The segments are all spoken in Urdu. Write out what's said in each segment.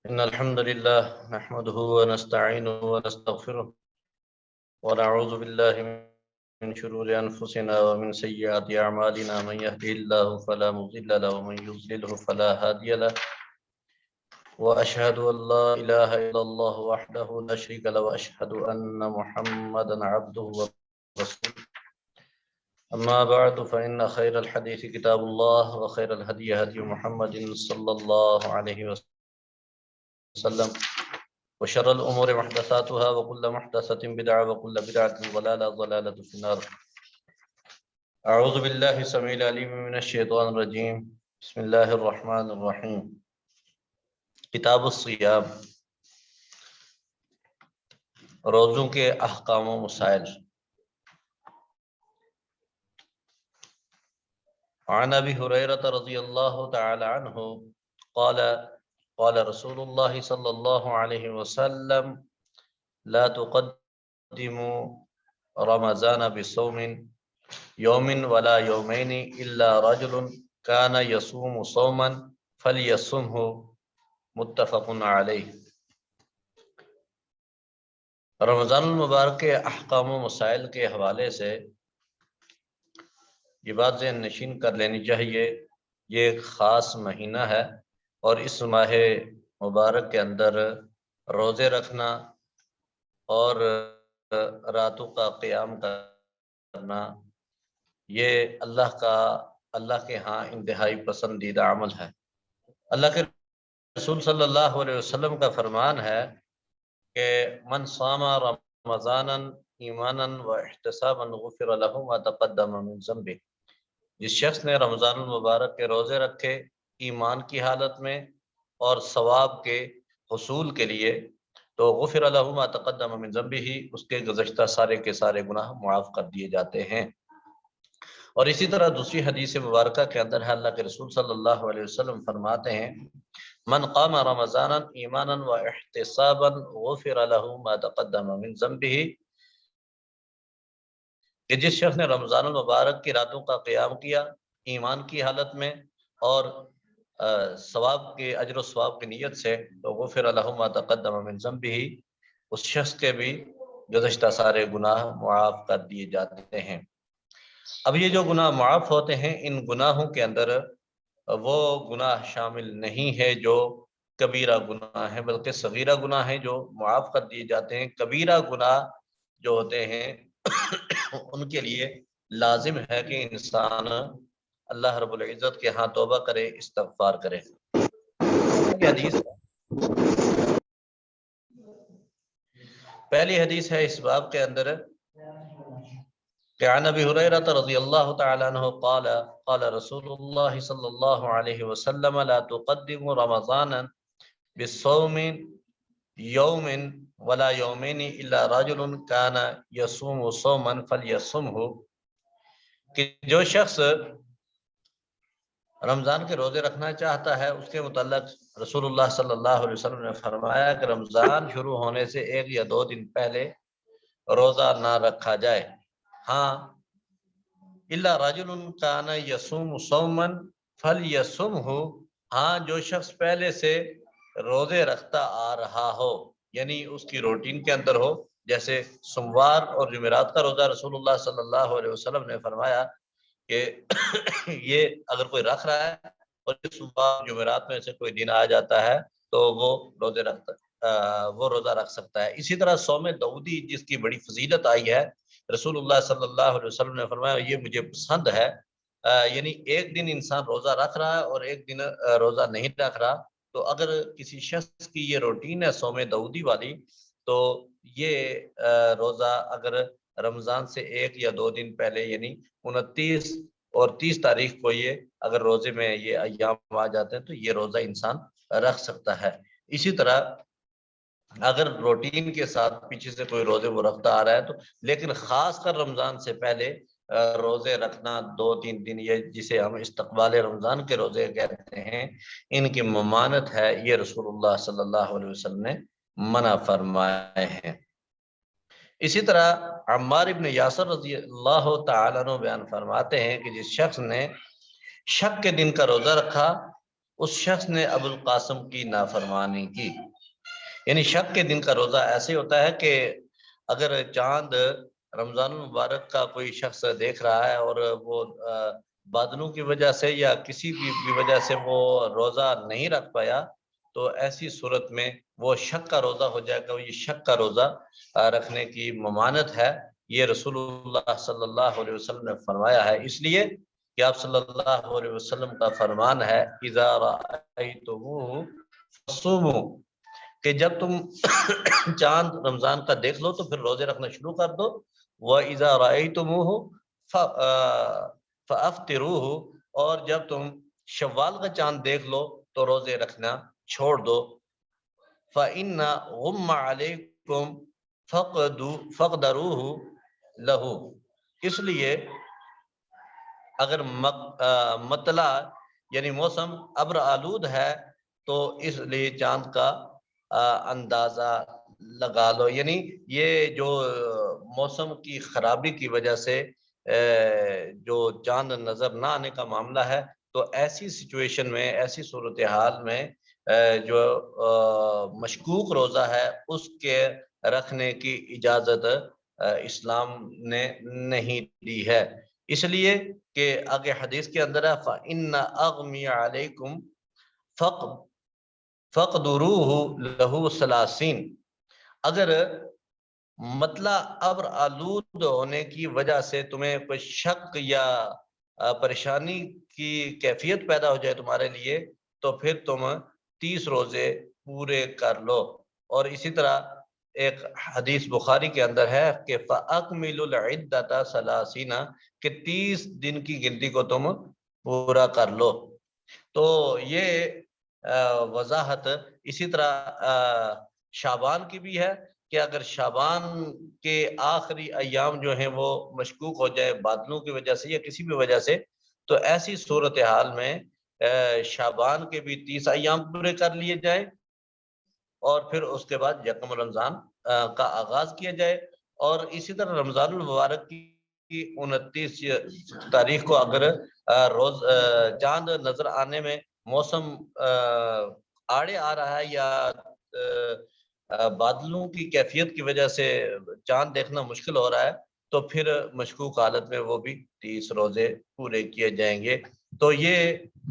إن الحمد لله نحمده ونستعينه ونستغفره ونعوذ بالله من شرور أنفسنا ومن سيئات أعمالنا من يهده الله فلا مضل له ومن يضلله فلا هادي له وأشهد أن لا إله إلا الله وحده لا شريك له وأشهد أن محمدا عبده ورسوله أما بعد فإن خير الحديث كتاب الله وخير الهدي هدي محمد صلى الله عليه وسلم وشر الأمور محدثاتها وكل محدثة بدعة وكل بدعة ضلالة في النار. أعوذ بالله السميع العليم من الشيطان الرجيم. بسم الله الرحمن الرحيم. کتاب الصیام، روزوں کے احکام و مسائل۔ عن ابی ہریرہ رضی اللہ تعالی عنہ قال قال رسول اللہ صلی اللہ علیہ وسلم لا تقدموا رمضان بصوم يوم ولا يومين إلا رجل كان يصوم صوما فليصمه متفق علیہ۔ رمضان المبارک کے احکام و مسائل کے حوالے سے یہ بات ذہن نشین کر لینی چاہیے، یہ ایک خاص مہینہ ہے اور اس ماہ مبارک کے اندر روزے رکھنا اور راتوں کا قیام کرنا یہ اللہ کے ہاں انتہائی پسندیدہ عمل ہے۔ اللہ کے رسول صلی اللہ علیہ وسلم کا فرمان ہے کہ من صام رمضانا ایمانا و احتسابا غفر له ما تقدم من ذنبه، جس شخص نے رمضان المبارک کے روزے رکھے ایمان کی حالت میں اور ثواب کے حصول کے لیے تو غفر له ما تقدم من ذنبه، اس کے گزشتہ سارے کے سارے گناہ معاف کر دیے جاتے ہیں۔ اور اسی طرح دوسری حدیث مبارکہ کے اندر ہے اللہ کے رسول صلی اللہ علیہ وسلم فرماتے ہیں من قام رمضانا ایمانا و احتسابا غفر له ما تقدم من ذنبه، کہ جس شخص نے رمضان المبارک کی راتوں کا قیام کیا ایمان کی حالت میں اور ثواب کے اجر و ثواب کی نیت سے تو غفر له ما تقدم من ذنبه، اس شخص کے بھی گزشتہ سارے گناہ معاف کر دیے جاتے ہیں۔ اب یہ جو گناہ معاف ہوتے ہیں ان گناہوں کے اندر وہ گناہ شامل نہیں ہے جو کبیرہ گناہ ہیں، بلکہ صغیرہ گناہ ہیں جو معاف کر دیے جاتے ہیں۔ کبیرہ گناہ جو ہوتے ہیں ان کے لیے لازم ہے کہ انسان اللہ رب العزت کے ہاں توبہ کرے، استغفار کرے۔ پہلی حدیث ہے اس باب کے اندر کہ عن ابی ہریرہ رضی اللہ تعالی عنہ قال قال رسول اللہ صلی اللہ علیہ وسلم لا تقدموا رمضانا بالصوم یوم ولا یومین الا رجل کان یصوم صوما فلیصمه، کہ جو شخص رمضان کے روزے رکھنا چاہتا ہے اس کے متعلق رسول اللہ صلی اللہ علیہ وسلم نے فرمایا کہ رمضان شروع ہونے سے 1 یا 2 دن پہلے روزہ نہ رکھا جائے۔ ہاں الا رجل کان یصوم صوما فلیصمه، ہاں جو شخص پہلے سے روزے رکھتا آ رہا ہو، یعنی اس کی روٹین کے اندر ہو، جیسے سوموار اور جمعرات کا روزہ رسول اللہ صلی اللہ علیہ وسلم نے فرمایا کہ یہ اگر کوئی رکھ رہا ہے اور سوموار جمعرات میں سے کوئی دن آ جاتا ہے تو وہ روزہ رکھ سکتا ہے۔ اسی طرح صوم داؤدی جس کی بڑی فضیلت آئی ہے، رسول اللہ صلی اللہ علیہ وسلم نے فرمایا یہ مجھے پسند ہے، یعنی ایک دن انسان روزہ رکھ رہا ہے اور ایک دن روزہ نہیں رکھ رہا، تو اگر کسی شخص کی یہ روٹین ہے صوم داؤدی والی تو یہ روزہ اگر رمضان سے 1 یا 2 دن پہلے یعنی 29 اور 30 تاریخ کو یہ اگر روزے میں یہ ایام آ جاتے ہیں تو یہ روزہ انسان رکھ سکتا ہے۔ اسی طرح اگر روٹین کے ساتھ پیچھے سے کوئی روزے وہ رکھتا آ رہا ہے تو لیکن خاص کر رمضان سے پہلے روزے رکھنا 2-3 دن، یہ جسے ہم استقبال رمضان کے روزے کہتے ہیں، ان کی ممانت ہے، یہ رسول اللہ صلی اللہ علیہ وسلم نے منع فرمائے ہیں۔ اسی طرح عمار ابن یاسر رضی اللہ تعالیٰ عنہ بیان فرماتے ہیں کہ جس شخص نے شک کے دن کا روزہ رکھا اس شخص نے ابو القاسم کی نافرمانی کی۔ یعنی شک کے دن کا روزہ ایسے ہوتا ہے کہ اگر چاند رمضان المبارک کا کوئی شخص دیکھ رہا ہے اور وہ بادلوں کی وجہ سے یا کسی بھی وجہ سے وہ روزہ نہیں رکھ پایا، تو ایسی صورت میں وہ شک کا روزہ ہو جائے گا۔ یہ شک کا روزہ رکھنے کی ممانعت ہے، یہ رسول اللہ صلی اللہ علیہ وسلم نے فرمایا ہے، اس لیے کہ آپ صلی اللہ علیہ وسلم کا فرمان ہے اذا رأیتموہ فصوموا، کہ جب تم چاند رمضان کا دیکھ لو تو پھر روزے رکھنا شروع کر دو۔ وَإِذَا رَأَيْتُمُوهُ فَأَفْطِرُوهُ، اور جب تم شوال کا چاند دیکھ لو تو روزے رکھنا چھوڑ دو۔ فَإِنَّ غُمَّ عَلَيْكُمْ فَقْدَرُوهُ لَهُ، اس لیے اگر مطلع یعنی موسم ابر آلود ہے تو اس لیے چاند کا اندازہ لگا لو۔ یعنی یہ جو موسم کی خرابی کی وجہ سے جو چاند نظر نہ آنے کا معاملہ ہے، تو ایسی سچویشن میں، ایسی صورتحال میں جو مشکوک روزہ ہے اس کے رکھنے کی اجازت اسلام نے نہیں دی ہے، اس لیے کہ آگے حدیث کے اندر ہے فَإِنَّ أَغْمِيَ عَلَيْكُمْ فَقْدُرُوهُ لَهُ ثَلَاثِينَ، اگر مطلع ابر آلود ہونے کی وجہ سے تمہیں کوئی شک یا پریشانی کی کیفیت پیدا ہو جائے تمہارے لیے، تو پھر تم 30 روزے پورے کر لو۔ اور اسی طرح ایک حدیث بخاری کے اندر ہے کہ فَأَكْمِلُوا الْعِدَّةَ ثَلَاثِينَ، کہ 30 دن کی گنتی کو تم پورا کر لو۔ تو یہ وضاحت اسی طرح شعبان کی بھی ہے کہ اگر شعبان کے آخری ایام جو ہیں وہ مشکوک ہو جائے بادلوں کی وجہ سے یا کسی بھی وجہ سے، تو ایسی صورتحال میں شعبان کے بھی 30 ایام پورے کر لیے جائیں اور پھر اس کے بعد یکم رمضان کا آغاز کیا جائے۔ اور اسی طرح رمضان المبارک کی 29 تاریخ کو اگر روز چاند نظر آنے میں موسم آڑے آ رہا ہے یا بادلوں کی کیفیت کی وجہ سے چاند دیکھنا مشکل ہو رہا ہے، تو پھر مشکوک حالت میں وہ بھی 30 روزے پورے کیے جائیں گے۔ تو یہ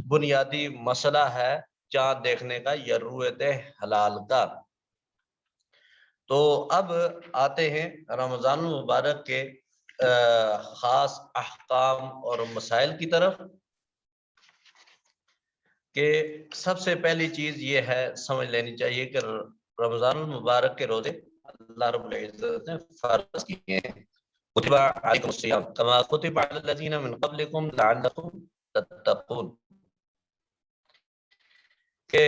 بنیادی مسئلہ ہے چاند دیکھنے کا یا رؤیت ہلال کا۔ تو اب آتے ہیں رمضان المبارک کے خاص احکام اور مسائل کی طرف، کہ سب سے پہلی چیز یہ ہے سمجھ لینی چاہیے کہ رمضان المبارک کے روزے اللہ رب العزت نے فرض کیے ہیں۔ کتب علیکم الصیام کما کتب علی الذین من قبلکم لعلکم تتقون، کہ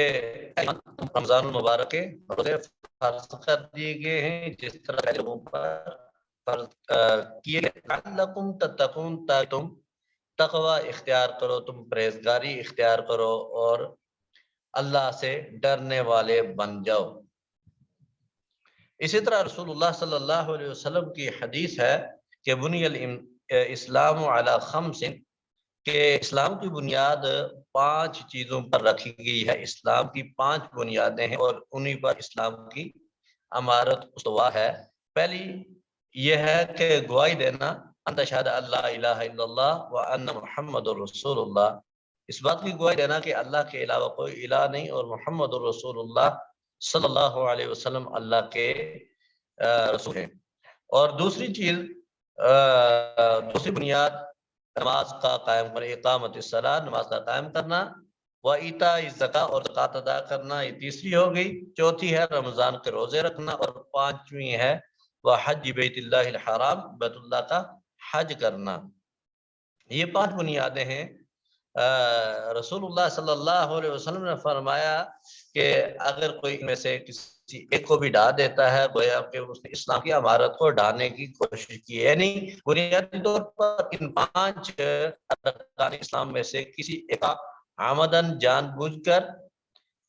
رمضان المبارک کے روزے فرض کر دیے گئے ہیں جس طرح پہلے لوگوں پر فرض کیے گئے، لعلکم تتقون، تاکہ تم تقوی اختیار کرو، تم پرہیزگاری اختیار کرو اور اللہ سے ڈرنے والے بن جاؤ۔ اسی طرح رسول اللہ صلی اللہ علیہ وسلم کی حدیث ہے کہ بنی الاسلام علی خمس، کہ اسلام کی بنیاد 5 چیزوں پر رکھی گئی ہے۔ اسلام کی 5 بنیادیں ہیں اور انہی پر اسلام کی عمارت استوا ہے۔ پہلی یہ ہے کہ گواہی دینا، ان تشہد ان لا الہ الا اللہ وان محمد رسول اللہ، اس بات کی گواہی دینا کہ اللہ کے علاوہ کوئی الہ نہیں اور محمد رسول اللہ صلی اللہ علیہ وسلم اللہ کے رسول ہیں۔ اور دوسری چیز، دوسری بنیاد نماز کا قائم کرنا، اقامت الصلاۃ، نماز کا قائم کرنا، وایتاء الزکوٰۃ، اور زکوٰۃ ادا کرنا، یہ تیسری ہو گئی۔ چوتھی ہے رمضان کے روزے رکھنا، اور 5ویں ہے وحج بیت اللہ الحرام، بیت اللہ کا حج کرنا۔ یہ 5 بنیادیں ہیں۔ رسول اللہ صلی اللہ علیہ وسلم نے فرمایا کہ اگر کوئی ان میں سے کسی ایک کو بھی ڈھا دیتا ہے گویا کہ اس نے اسلام کی عمارت کو ڈھانے کی کوشش کی ہے، یعنی بنیادی طور پر ان 5 ارکان اسلام میں سے کسی ایک عمدن جان بوجھ کر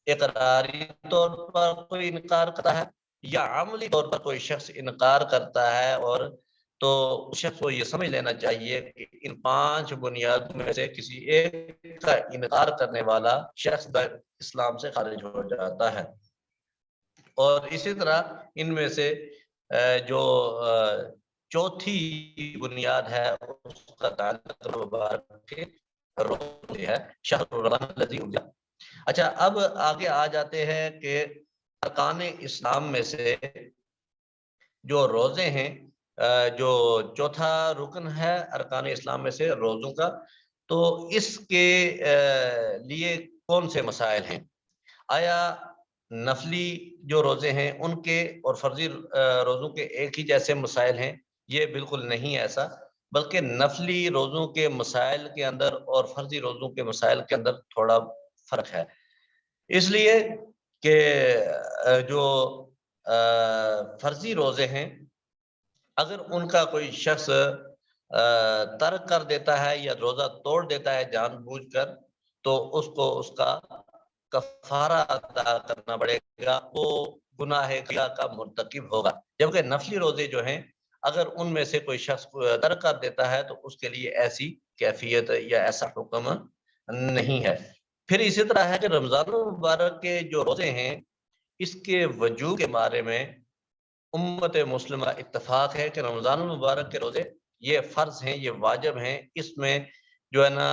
اقراری طور پر کوئی انکار کرتا ہے یا عملی طور پر کوئی شخص انکار کرتا ہے اور تو اس شخص کو یہ سمجھ لینا چاہیے کہ ان 5 بنیادوں میں سے کسی ایک کا انکار کرنے والا شخص اسلام سے خارج ہو جاتا ہے۔ اور اسی طرح ان میں سے جو چوتھی بنیاد ہے اس کا تعلق مبارک کے روزے ہے، شہر رمضان الذی انزل۔ اچھا، اب آگے آ جاتے ہیں کہ ارکان اسلام میں سے جو روزے ہیں، جو چوتھا رکن ہے ارکان اسلام میں سے روزوں کا، تو اس کے لیے کون سے مسائل ہیں؟ آیا نفلی جو روزے ہیں ان کے اور فرضی روزوں کے ایک ہی جیسے مسائل ہیں؟ یہ بالکل نہیں ایسا، بلکہ نفلی روزوں کے مسائل کے اندر اور فرضی روزوں کے مسائل کے اندر تھوڑا فرق ہے، اس لیے کہ جو فرضی روزے ہیں اگر ان کا کوئی شخص ترک کر دیتا ہے یا روزہ توڑ دیتا ہے جان بوجھ کر، تو اس کو اس کا کفارہ ادا کرنا پڑے گا، وہ گناہ کبیرہ کا مرتکب ہوگا۔ جبکہ نفلی روزے جو ہیں اگر ان میں سے کوئی شخص ترک کر دیتا ہے تو اس کے لیے ایسی کیفیت یا ایسا حکم نہیں ہے۔ پھر اسی طرح ہے کہ رمضان المبارک کے جو روزے ہیں اس کے وجوب کے بارے میں امت مسلمہ اتفاق ہے کہ رمضان المبارک کے روزے یہ فرض ہیں، یہ واجب ہیں۔ اس میں جو ہے نا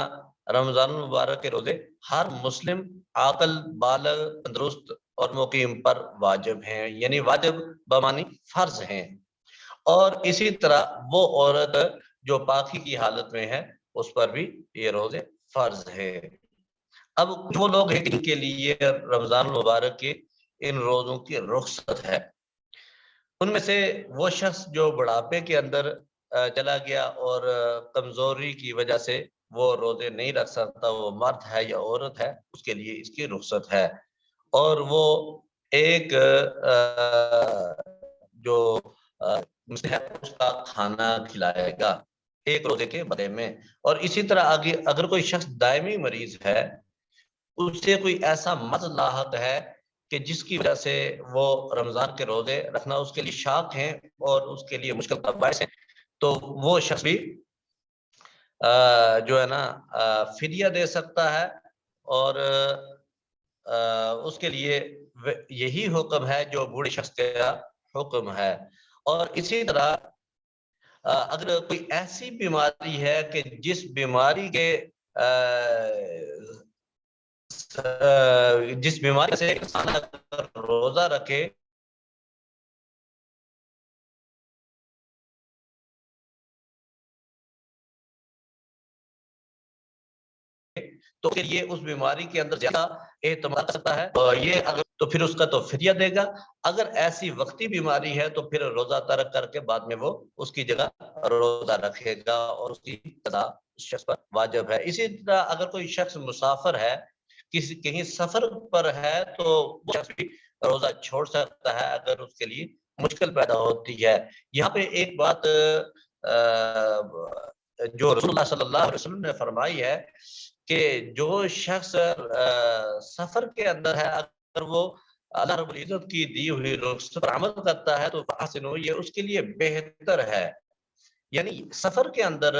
رمضان المبارک کے روزے ہر مسلم عاقل بالغ تندرست اور مقیم پر واجب ہیں، یعنی واجب بمانی فرض ہیں۔ اور اسی طرح وہ عورت جو پاکی کی حالت میں ہے اس پر بھی یہ روزے فرض ہیں۔ اب وہ لوگ ہیں جن کے لیے رمضان المبارک کے ان روزوں کی رخصت ہے، ان میں سے وہ شخص جو بڑھاپے کے اندر چلا گیا اور کمزوری کی وجہ سے وہ روزے نہیں رکھ سکتا، وہ مرد ہے یا عورت ہے، اس کے لیے اس کی رخصت ہے، اور وہ ایک جو مسلم ہے اس کا کھانا کھلائے گا ایک روزے کے بدلے میں۔ اور اسی طرح آگے اگر کوئی شخص دائمی مریض ہے، اس سے کوئی ایسا مرض لاحق ہے کہ جس کی وجہ سے وہ رمضان کے روزے رکھنا اس کے لیے شاق ہیں اور اس کے لیے مشکل کا باعث ہے، تو وہ شخص بھی جو ہے نا فدیہ دے سکتا ہے، اور اس کے لیے یہی حکم ہے جو بوڑھے شخص کا حکم ہے۔ اور اسی طرح اگر کوئی ایسی بیماری ہے کہ جس بیماری کے جس بیماری سے انسان روزہ رکھے تو کے لیے اس بیماری کے اندر زیادہ اعتماد کر سکتا ہے، یہ اگر تو پھر اس کا تو فدیہ دے گا۔ اگر ایسی وقتی بیماری ہے تو پھر روزہ ترک کر کے بعد میں وہ اس کی جگہ روزہ رکھے گا اور اس کی قضا اس شخص پر واجب ہے۔ اسی طرح اگر کوئی شخص مسافر ہے، کہیں سفر پر ہے، تو وہ شخص بھی روزہ چھوڑ سکتا ہے اگر اس کے لیے مشکل پیدا ہوتی ہے۔ یہاں پہ ایک بات جو رسول اللہ صلی اللہ علیہ وسلم نے فرمائی ہے کہ جو شخص سفر کے اندر ہے، اگر وہ اللہ رب العزت کی دی ہوئی رخصت پر عمل کرتا ہے تو فحسنوا، یہ اس کے لیے بہتر ہے۔ یعنی سفر کے اندر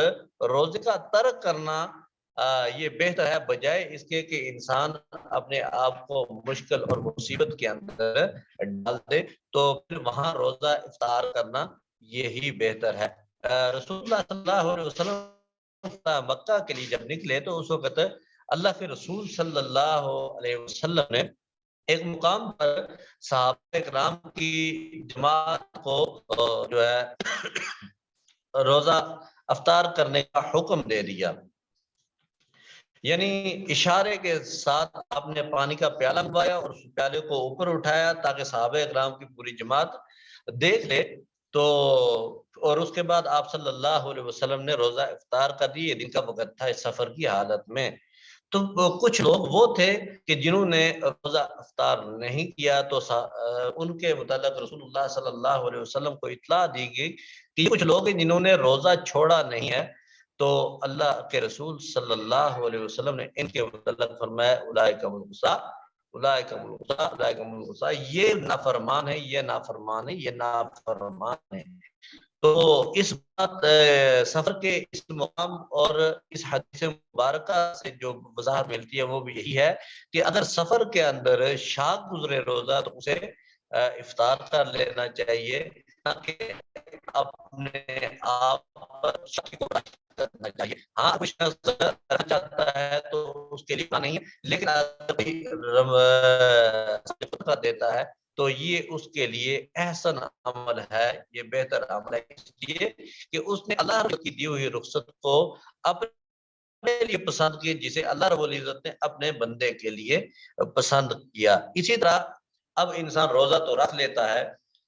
روزے کا ترک کرنا یہ بہتر ہے بجائے اس کے کہ انسان اپنے آپ کو مشکل اور مصیبت کے اندر ڈال دے، تو پھر وہاں روزہ افطار کرنا یہی بہتر ہے۔ رسول اللہ صلی اللہ علیہ وسلم مکہ کے لیے جب نکلے تو اس وقت اللہ کے رسول صلی اللہ علیہ وسلم نے ایک مقام پر صحابہ کرام کی جماعت کو جو ہے روزہ افطار کرنے کا حکم دے دیا، یعنی اشارے کے ساتھ آپ نے پانی کا پیالہ منگوایا اور اس پیالے کو اوپر اٹھایا تاکہ صحابہ کرام کی پوری جماعت دیکھ لے، تو اور اس کے بعد آپ صلی اللہ علیہ وسلم نے روزہ افطار کر دی۔ دن کا وقت تھا اس سفر کی حالت میں، تو کچھ لوگ وہ تھے کہ جنہوں نے روزہ افطار نہیں کیا، تو ان کے متعلق رسول اللہ صلی اللہ علیہ وسلم کو اطلاع دی گئی کہ یہ کچھ لوگ ہیں جنہوں نے روزہ چھوڑا نہیں ہے، تو اللہ کے رسول صلی اللہ علیہ وسلم نے ان کے متعلق فرمایا اولئک هم الغصاء، اولئک هم الغصاء، اولئک هم الغصاء، یہ نافرمان ہے، یہ نافرمان ہے، یہ نافرمان ہے۔ تو اس بات سفر کے اس مقام اور اس حدیث مبارکہ سے جو وضاحت ملتی ہے وہ بھی یہی ہے کہ اگر سفر کے اندر شاق گزرے روزہ تو اسے افطار کر لینا چاہیے، نہ کہ اپنے آپ پر شک کو کرنا چاہیے۔ ہاں کچھ شخص کرنا چاہتا ہے تو اس کے لیے نہیں ہے، لیکن اگر دیتا ہے تو یہ اس کے لیے احسن عمل ہے، یہ بہتر عمل ہے، اس لیے کہ اس نے اللہ کی دی ہوئی رخصت کو اپنے لیے پسند کی، جسے اللہ رب العزت نے اپنے بندے کے لیے پسند کیا۔ اسی طرح اب انسان روزہ تو رکھ لیتا ہے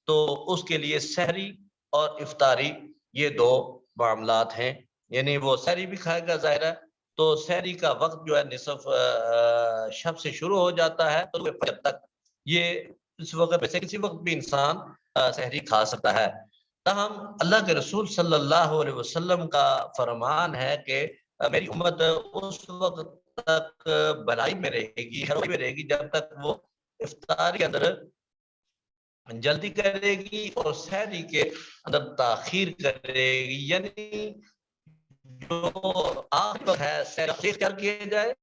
تو اس کے لیے سحری اور افطاری یہ دو معاملات ہیں، یعنی وہ سحری بھی کھائے گا ظاہر ہے، تو سحری کا وقت جو ہے نصف شب سے شروع ہو جاتا ہے تو فجر تک، یہ اس وقت ویسے کسی وقت بھی انسان سحری کھا سکتا ہے۔ تاہم اللہ کے رسول صلی اللہ علیہ وسلم کا فرمان ہے کہ میری امت اس وقت تک بھلائی میں رہے گی، ہروئی میں رہے گی، جب تک وہ افطار کے اندر جلدی کرے گی اور سحری کے اندر تاخیر کرے گی، یعنی جو آخری وقت ہے سحری اختیار کیا جائے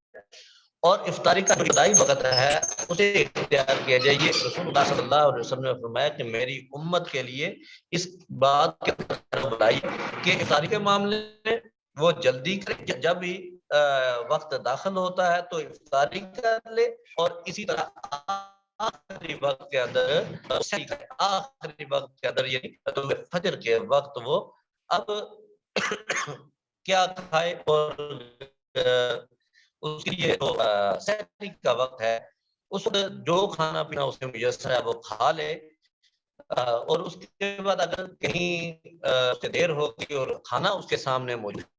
اور افطاری کا جو ابتدائی وقت ہے اسے اختیار کیا جائے۔ یہ رسول اللہ صلی اللہ علیہ وسلم نے فرمایا کہ میری امت کے لیے اس بات کے بتائی کہ افطاری کے معاملے میں وہ جلدی کرے، جب بھی وقت داخل ہوتا ہے تو افطاری کر لے، اور اسی طرح آخری وقت کے اندر آخری وقت کے اندر یعنی فجر کے وقت وہ اب کیا کھائے، اور اس کے لیے تو سحری کا وقت ہے، اس وقت جو کھانا پینا اس میں میسر ہے وہ کھا لے، اور اس کے بعد اگر کہیں دیر ہوگی اور کھانا اس کے سامنے موجود ہے،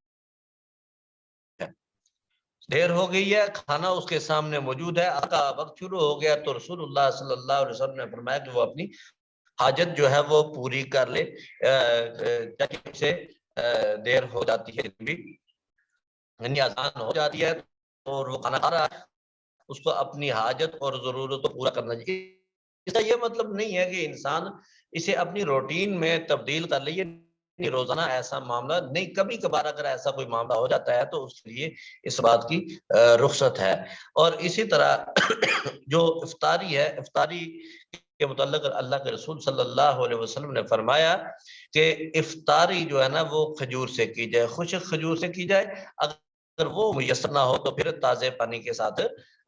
دیر ہو گئی ہے کھانا اس کے سامنے موجود ہے، آپ کا وقت شروع ہو گیا، تو رسول اللہ صلی اللہ علیہ وسلم نے فرمایا کہ وہ اپنی حاجت جو ہے وہ پوری کر لے، سے دیر ہو جاتی ہے بھی، یعنی اذان ہو جاتی ہے اور وہ کھانا کھا رہا ہے، اس کو اپنی حاجت اور ضرورت کو پورا کرنا چاہیے۔ اس کا یہ مطلب نہیں ہے کہ انسان اسے اپنی روٹین میں تبدیل کر لے، یہ روزانہ ایسا معاملہ نہیں، کبھی کبھار اگر ایسا کوئی معاملہ ہو جاتا ہے تو اس کے لیے اس بات کی رخصت ہے۔ اور اسی طرح جو افطاری ہے، افطاری کے متعلق اللہ کے رسول صلی اللہ علیہ وسلم نے فرمایا کہ افطاری جو ہے نا وہ کھجور سے کی جائے، خشک کھجور سے کی جائے، اگر وہ میسر نہ ہو تو پھر تازے پانی کے ساتھ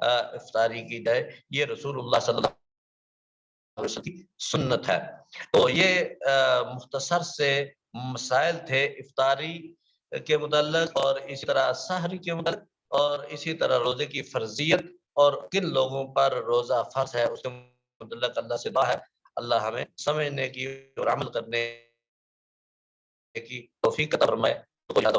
افطاری کی جائے، یہ رسول اللہ صلی اللہ علیہ وسلم کی سنت ہے۔ تو یہ مختصر سے مسائل تھے افطاری کے متعلق، اور اسی طرح سحری کے متعلق، اور اسی طرح روزے کی فرضیت اور کن لوگوں پر روزہ فرض ہے اس کے متعلق اللہ سے دعا ہے اللہ ہمیں سمجھنے کی اور عمل کرنے کی توفیق عطا فرمائے۔ تو اللہ